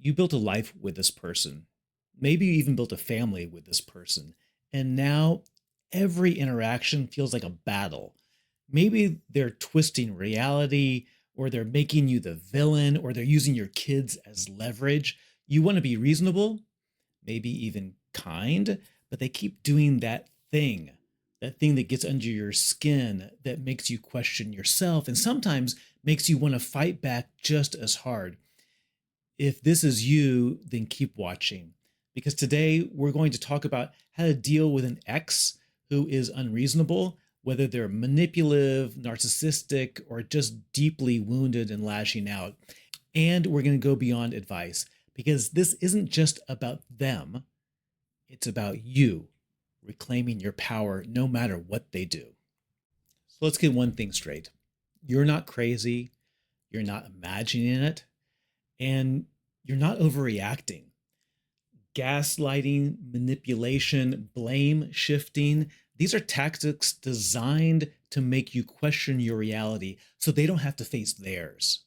You built a life with this person. Maybe you even built a family with this person. And now every interaction feels like a battle. Maybe they're twisting reality, or they're making you the villain, or they're using your kids as leverage. You want to be reasonable, maybe even kind, but they keep doing that thing that gets under your skin that makes you question yourself and sometimes makes you want to fight back just as hard. If this is you, then keep watching because today we're going to talk about how to deal with an ex who is unreasonable, whether they're manipulative, narcissistic, or just deeply wounded and lashing out. And we're going to go beyond advice because this isn't just about them, it's about you reclaiming your power no matter what they do. So let's get one thing straight. You're not crazy, you're not imagining it, and you're not overreacting. Gaslighting, manipulation, blame shifting, these are tactics designed to make you question your reality so they don't have to face theirs.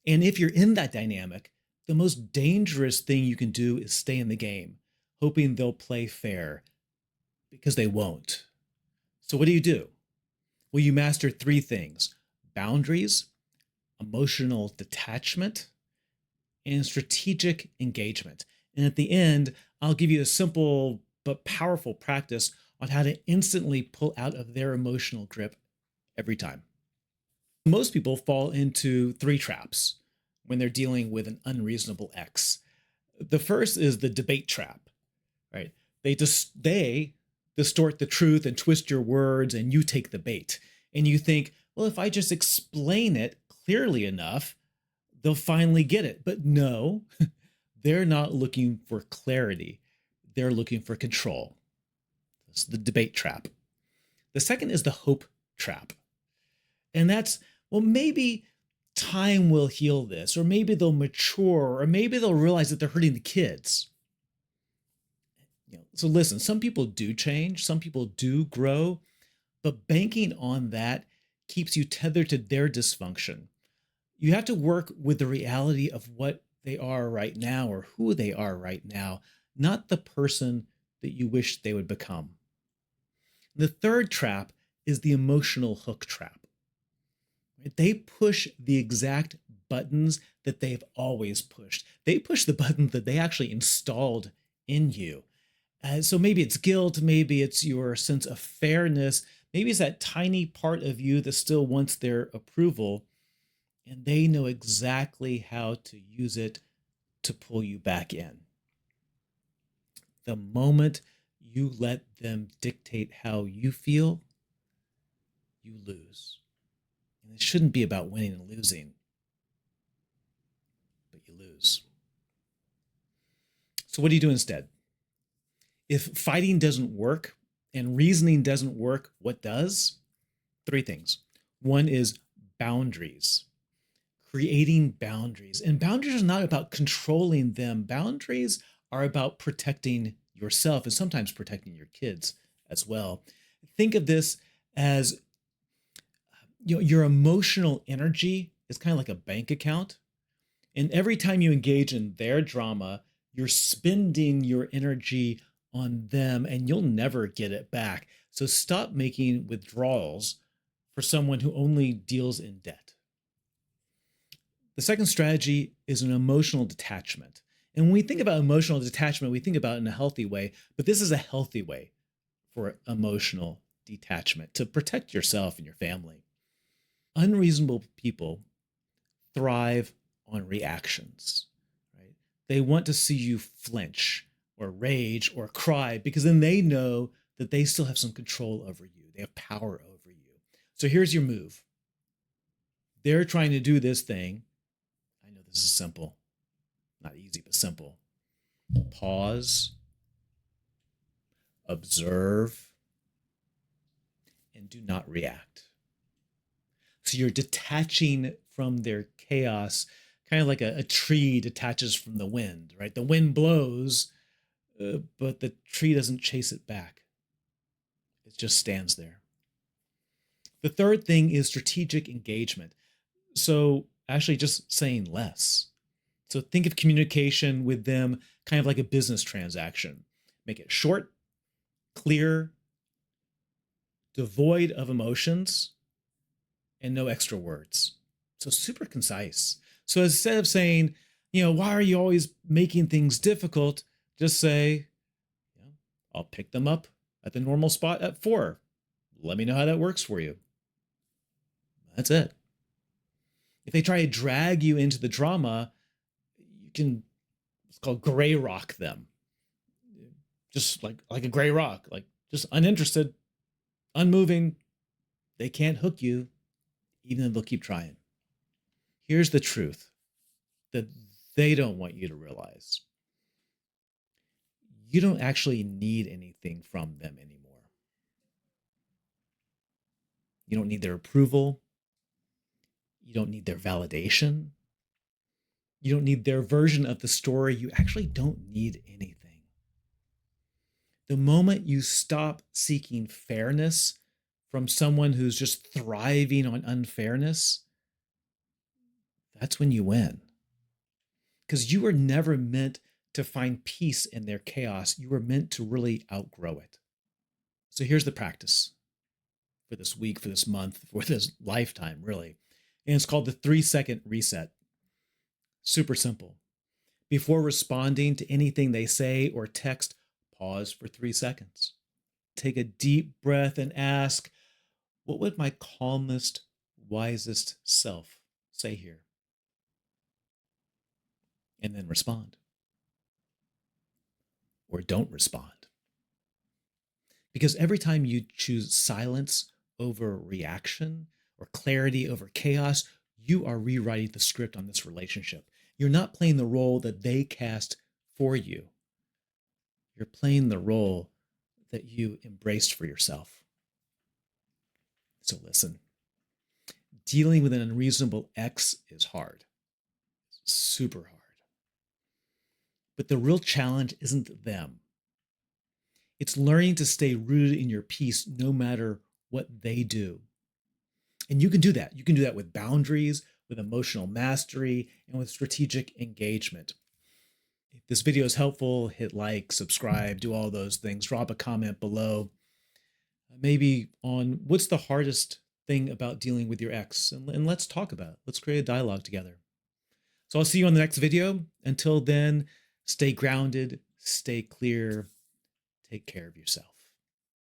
And if you're in that dynamic, the most dangerous thing you can do is stay in the game, hoping they'll play fair, because they won't. So what do? Well, you master three things: boundaries, emotional detachment, and strategic engagement. And at the end, I'll give you a simple but powerful practice on how to instantly pull out of their emotional grip every time. Most people fall into three traps when they're dealing with an unreasonable ex. The first is the debate trap, right? They distort the truth and twist your words, and you take the bait. And you think, well, if I just explain it clearly enough, they'll finally get it. But no, they're not looking for clarity. They're looking for control. That's the debate trap. The second is the hope trap. And that's, well, maybe time will heal this, or maybe they'll mature, or maybe they'll realize that they're hurting the kids. So listen, some people do change, some people do grow, but banking on that keeps you tethered to their dysfunction. You have to work with the reality of what they are right now or who they are right now, not the person that you wish they would become. The third trap is the emotional hook trap. They push the exact buttons that they've always pushed. They push the buttons that they actually installed in you. So maybe it's guilt, maybe it's your sense of fairness, maybe it's that tiny part of you that still wants their approval, and they know exactly how to use it to pull you back in. The moment you let them dictate how you feel, you lose. And it shouldn't be about winning and losing, but you lose. So what do you do instead? If fighting doesn't work and reasoning doesn't work, what does? Three things. One is boundaries. Creating boundaries. And boundaries are not about controlling them. Boundaries are about protecting yourself and sometimes protecting your kids as well. Think of this as your emotional energy is kind of like a bank account. And every time you engage in their drama, you're spending your energy on them and you'll never get it back. So stop making withdrawals for someone who only deals in debt. The second strategy is an emotional detachment. And when we think about emotional detachment, we think about it in a healthy way, but this is a healthy way for emotional detachment to protect yourself and your family. Unreasonable people thrive on reactions, right? They want to see you flinch or rage or cry because then they know that they still have some control over you. They have power over you. So here's your move. They're trying to do this thing. I know this is simple, not easy, but simple. Pause, observe, and do not react. So you're detaching from their chaos, kind of like a tree detaches from the wind, right? The wind blows, but the tree doesn't chase it back. It just stands there. The third thing is strategic engagement. So actually just saying less. So think of communication with them kind of like a business transaction. Make it short, clear, devoid of emotions, and no extra words. So super concise. So instead of saying, why are you always making things difficult? Just say, I'll pick them up at the normal spot at 4. Let me know how that works for you. That's it. If they try to drag you into the drama, you can, it's called gray rock them. Just like a gray rock, like just uninterested, unmoving. They can't hook you, even though they'll keep trying. Here's the truth that they don't want you to realize. You don't actually need anything from them anymore. You don't need their approval. You don't need their validation. You don't need their version of the story. You actually don't need anything. The moment you stop seeking fairness from someone who's just thriving on unfairness, that's when you win. Because you were never meant to find peace in their chaos. You were meant to really outgrow it. So here's the practice for this week, for this month, for this lifetime, really. And it's called the 3-second reset. Super simple. Before responding to anything they say or text, pause for 3 seconds. Take a deep breath and ask, what would my calmest, wisest self say here? And then respond. Or don't respond. Because every time you choose silence over reaction or clarity over chaos, you are rewriting the script on this relationship. You're not playing the role that they cast for you. You're playing the role that you embraced for yourself. So listen, dealing with an unreasonable ex is hard. It's super hard. But the real challenge isn't them. It's learning to stay rooted in your peace no matter what they do. And you can do that. You can do that with boundaries, with emotional mastery, and with strategic engagement. If this video is helpful, hit like, subscribe, do all those things. Drop a comment below. Maybe on what's the hardest thing about dealing with your ex, and let's talk about it. Let's create a dialogue together. So I'll see you on the next video. Until then, stay grounded, stay clear, take care of yourself.